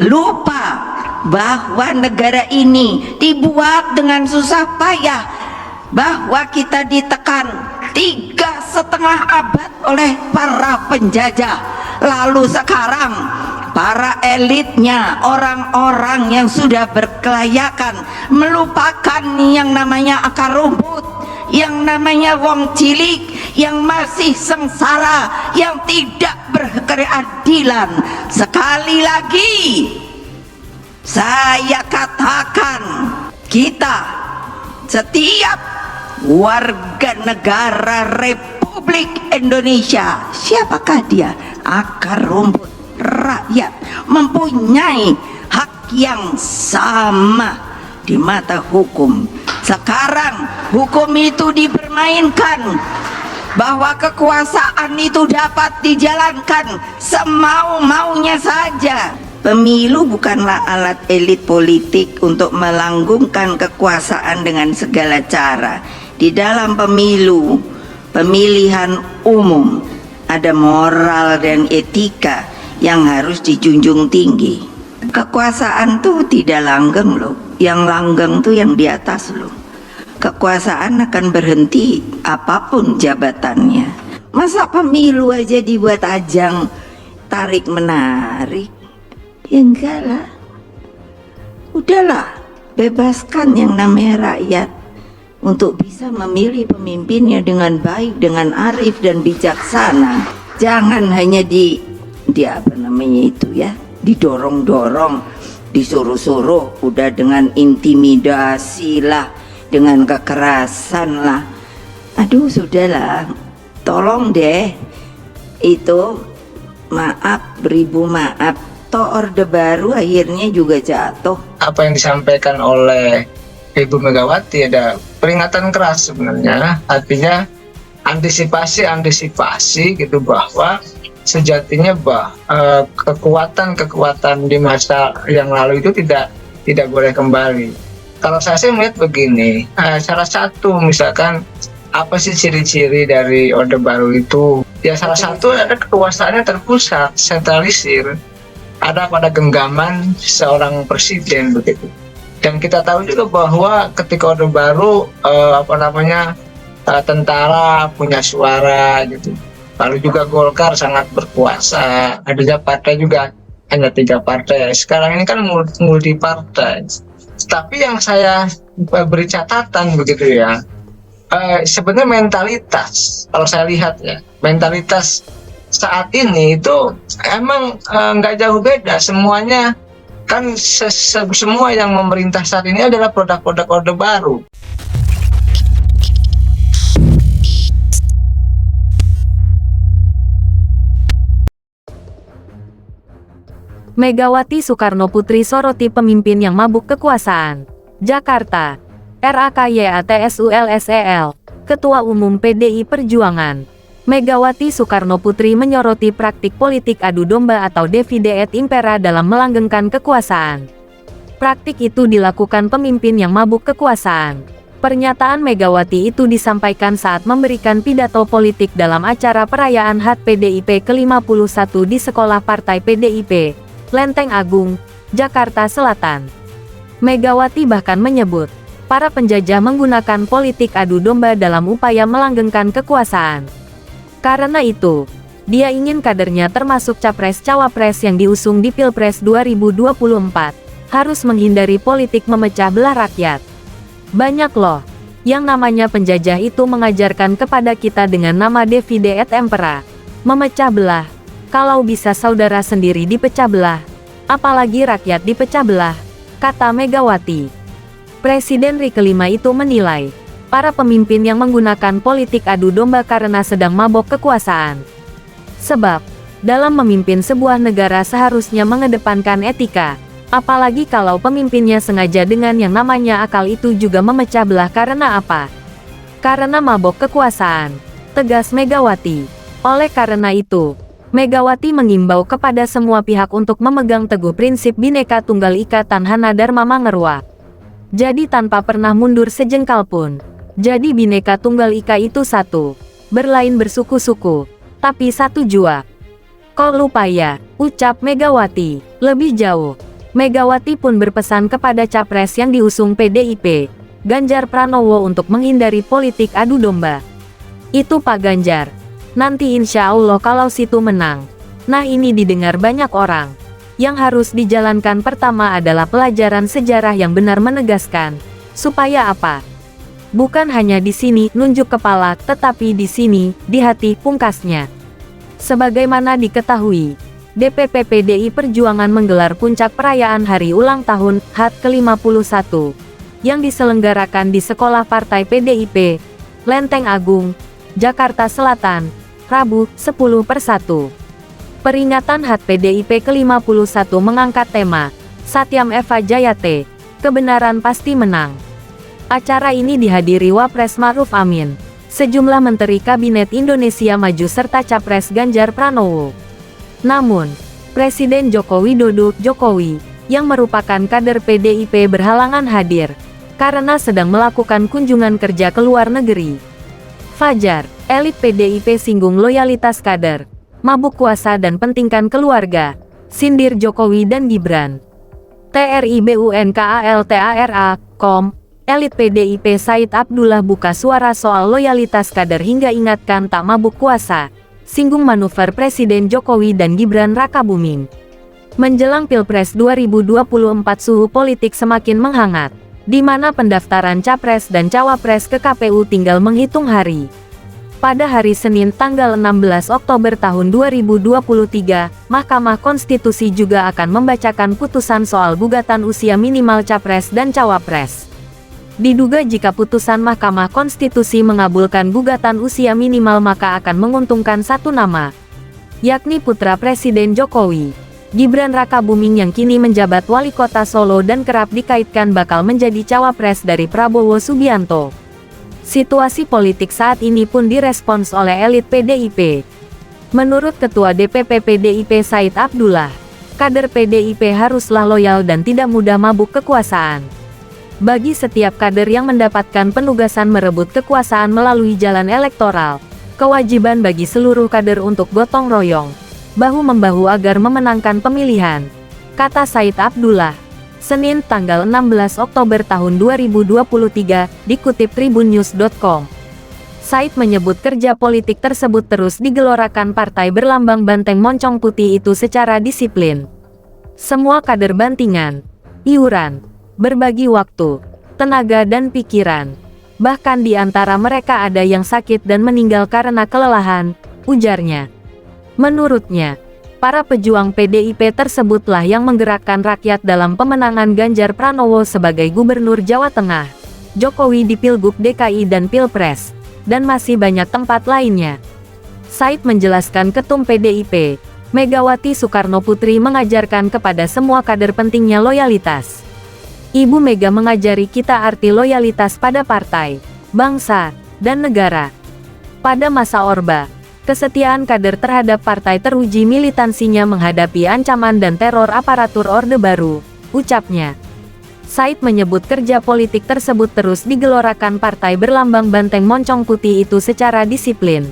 lupa bahwa negara ini dibuat dengan susah payah, bahwa kita ditekan 3,5 abad oleh para penjajah. Lalu sekarang para elitnya, orang-orang yang sudah berkelayakan, melupakan yang namanya akar rumput, yang namanya wong cilik, yang masih sengsara, yang tidak berkeadilan. Sekali lagi saya katakan, kita setiap warga negara Republik Indonesia, siapakah dia? Akar rumput rakyat, mempunyai hak yang sama di mata hukum. Sekarang hukum itu dipermainkan, bahwa kekuasaan itu dapat dijalankan semau-maunya saja. Pemilu bukanlah alat elit politik untuk melanggengkan kekuasaan dengan segala cara. Di dalam pemilu, pemilihan umum, ada moral dan etika yang harus dijunjung tinggi. Kekuasaan tuh tidak langgeng loh, yang langgeng tuh yang di atas loh. Kekuasaan akan berhenti apapun jabatannya. Masa pemilu aja dibuat ajang tarik menarik? Ya enggak lah. Udahlah, bebaskan yang namanya rakyat untuk bisa memilih pemimpinnya dengan baik, dengan arif dan bijaksana. Jangan hanya di apa namanya itu ya, didorong-dorong, disuruh-suruh, udah dengan intimidasi lah, dengan kekerasan lah. Aduh, sudahlah, tolong deh, itu maaf, beribu maaf, toh Orde Baru akhirnya juga jatuh. Apa yang disampaikan oleh Ibu Megawati ada peringatan keras sebenarnya, artinya antisipasi gitu, bahwa sejatinya kekuatan di masa yang lalu itu tidak boleh kembali. Kalau saya sih melihat begini, salah satu misalkan apa sih ciri-ciri dari Orde Baru itu? Ya salah satu ada kekuasaannya terpusat, sentralisir, ada pada genggaman seorang presiden begitu. Dan kita tahu juga bahwa ketika Orde Baru tentara punya suara gitu. Lalu juga Golkar sangat berkuasa, ada partai juga hanya 3 partai. Sekarang ini kan multi partai. Tapi yang saya beri catatan begitu ya, sebenarnya mentalitas, kalau saya lihat ya, mentalitas saat ini itu emang nggak jauh beda. Semuanya kan semua yang memerintah saat ini adalah produk-produk Orde Baru. Megawati Soekarnoputri soroti pemimpin yang mabuk kekuasaan. Jakarta. RAKYATSULSEL, Ketua Umum PDI Perjuangan. Megawati Soekarnoputri menyoroti praktik politik adu domba atau divide et impera dalam melanggengkan kekuasaan. Praktik itu dilakukan pemimpin yang mabuk kekuasaan. Pernyataan Megawati itu disampaikan saat memberikan pidato politik dalam acara perayaan HUT PDIP ke-51 di Sekolah Partai PDIP, Lenteng Agung, Jakarta Selatan. Megawati bahkan menyebut, para penjajah menggunakan politik adu domba dalam upaya melanggengkan kekuasaan. Karena itu, dia ingin kadernya termasuk capres-cawapres yang diusung di Pilpres 2024, harus menghindari politik memecah belah rakyat. Banyak loh, yang namanya penjajah itu mengajarkan kepada kita dengan nama divide et impera, memecah belah. Kalau bisa saudara sendiri dipecah belah, apalagi rakyat dipecah belah, kata Megawati. Presiden RI kelima itu menilai, para pemimpin yang menggunakan politik adu domba karena sedang mabok kekuasaan. Sebab, dalam memimpin sebuah negara seharusnya mengedepankan etika, apalagi kalau pemimpinnya sengaja dengan yang namanya akal itu juga memecah belah karena apa? Karena mabok kekuasaan, tegas Megawati. Oleh karena itu, Megawati mengimbau kepada semua pihak untuk memegang teguh prinsip Bhinneka Tunggal Ika Tanhana Dharma Mangerwa. Jadi tanpa pernah mundur sejengkal pun. Jadi Bhinneka Tunggal Ika itu satu, berlain bersuku-suku, tapi satu jua. Kok lupa ya, ucap Megawati. Lebih jauh, Megawati pun berpesan kepada capres yang diusung PDIP, Ganjar Pranowo, untuk menghindari politik adu domba. Itu Pak Ganjar. Nanti insya Allah kalau situ menang. Nah, ini didengar banyak orang. Yang harus dijalankan pertama adalah pelajaran sejarah yang benar, menegaskan. Supaya apa? Bukan hanya di sini nunjuk kepala, tetapi di sini, di hati, pungkasnya. Sebagaimana diketahui, DPP PDI Perjuangan menggelar puncak perayaan hari ulang tahun HUT ke-51 yang diselenggarakan di Sekolah Partai PDIP, Lenteng Agung, Jakarta Selatan, Rabu, 10/1. Peringatan HUT PDIP ke-51 mengangkat tema Satyam Eva Jayate, kebenaran pasti menang. Acara ini dihadiri Wapres Ma'ruf Amin, sejumlah Menteri Kabinet Indonesia Maju serta Capres Ganjar Pranowo. Namun, Presiden Joko Widodo, Jokowi, yang merupakan kader PDIP berhalangan hadir, karena sedang melakukan kunjungan kerja ke luar negeri. Fajar, elit PDIP singgung loyalitas kader, mabuk kuasa dan pentingkan keluarga, sindir Jokowi dan Gibran. TRIBUNKALTARA.com, elit PDIP Said Abdullah buka suara soal loyalitas kader hingga ingatkan tak mabuk kuasa, singgung manuver Presiden Jokowi dan Gibran Rakabuming. Menjelang Pilpres 2024 suhu politik semakin menghangat, di mana pendaftaran Capres dan Cawapres ke KPU tinggal menghitung hari. Pada hari Senin tanggal 16 Oktober tahun 2023, Mahkamah Konstitusi juga akan membacakan putusan soal gugatan usia minimal Capres dan Cawapres. Diduga jika putusan Mahkamah Konstitusi mengabulkan gugatan usia minimal maka akan menguntungkan satu nama, yakni putra Presiden Jokowi, Gibran Rakabuming yang kini menjabat wali kota Solo dan kerap dikaitkan bakal menjadi cawapres dari Prabowo Subianto. Situasi politik saat ini pun direspons oleh elit PDIP. Menurut Ketua DPP PDIP Said Abdullah, kader PDIP haruslah loyal dan tidak mudah mabuk kekuasaan. Bagi setiap kader yang mendapatkan penugasan merebut kekuasaan melalui jalan elektoral, kewajiban bagi seluruh kader untuk gotong royong, bahu-membahu agar memenangkan pemilihan, kata Said Abdullah. Senin tanggal 16 Oktober tahun 2023, dikutip tribunnews.com. Said menyebut kerja politik tersebut terus digelorakan partai berlambang banteng moncong putih itu secara disiplin. Semua kader bantingan, iuran, berbagi waktu, tenaga dan pikiran. Bahkan di antara mereka ada yang sakit dan meninggal karena kelelahan, ujarnya. Menurutnya, para pejuang PDIP tersebutlah yang menggerakkan rakyat dalam pemenangan Ganjar Pranowo sebagai Gubernur Jawa Tengah, Jokowi di Pilgub DKI dan Pilpres, dan masih banyak tempat lainnya. Said menjelaskan Ketum PDIP, Megawati Soekarnoputri mengajarkan kepada semua kader pentingnya loyalitas. Ibu Mega mengajari kita arti loyalitas pada partai, bangsa, dan negara. Pada masa Orba, kesetiaan kader terhadap partai teruji militansinya menghadapi ancaman dan teror aparatur Orde Baru, ucapnya. Said menyebut kerja politik tersebut terus digelorakan partai berlambang banteng moncong putih itu secara disiplin.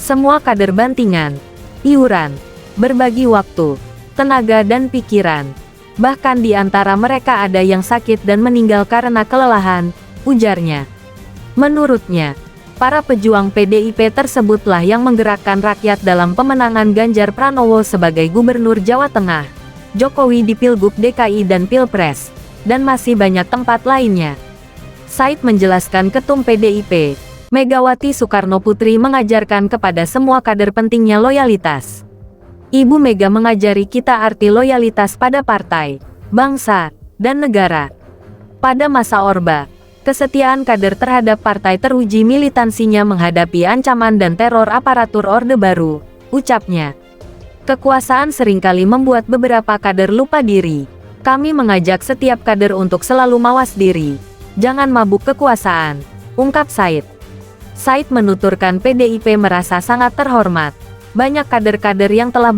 Semua kader bantingan, iuran, berbagi waktu, tenaga dan pikiran. Bahkan di antara mereka ada yang sakit dan meninggal karena kelelahan, ujarnya. Menurutnya, para pejuang PDIP tersebutlah yang menggerakkan rakyat dalam pemenangan Ganjar Pranowo sebagai Gubernur Jawa Tengah, Jokowi di Pilgub DKI dan Pilpres, dan masih banyak tempat lainnya. Said menjelaskan Ketum PDIP, Megawati Soekarnoputri mengajarkan kepada semua kader pentingnya loyalitas. Ibu Mega mengajari kita arti loyalitas pada partai, bangsa, dan negara. Pada masa Orba, kesetiaan kader terhadap partai teruji militansinya menghadapi ancaman dan teror aparatur Orde Baru, ucapnya. Kekuasaan seringkali membuat beberapa kader lupa diri. Kami mengajak setiap kader untuk selalu mawas diri. Jangan mabuk kekuasaan, ungkap Said. Said menuturkan PDIP merasa sangat terhormat. Banyak kader-kader yang telah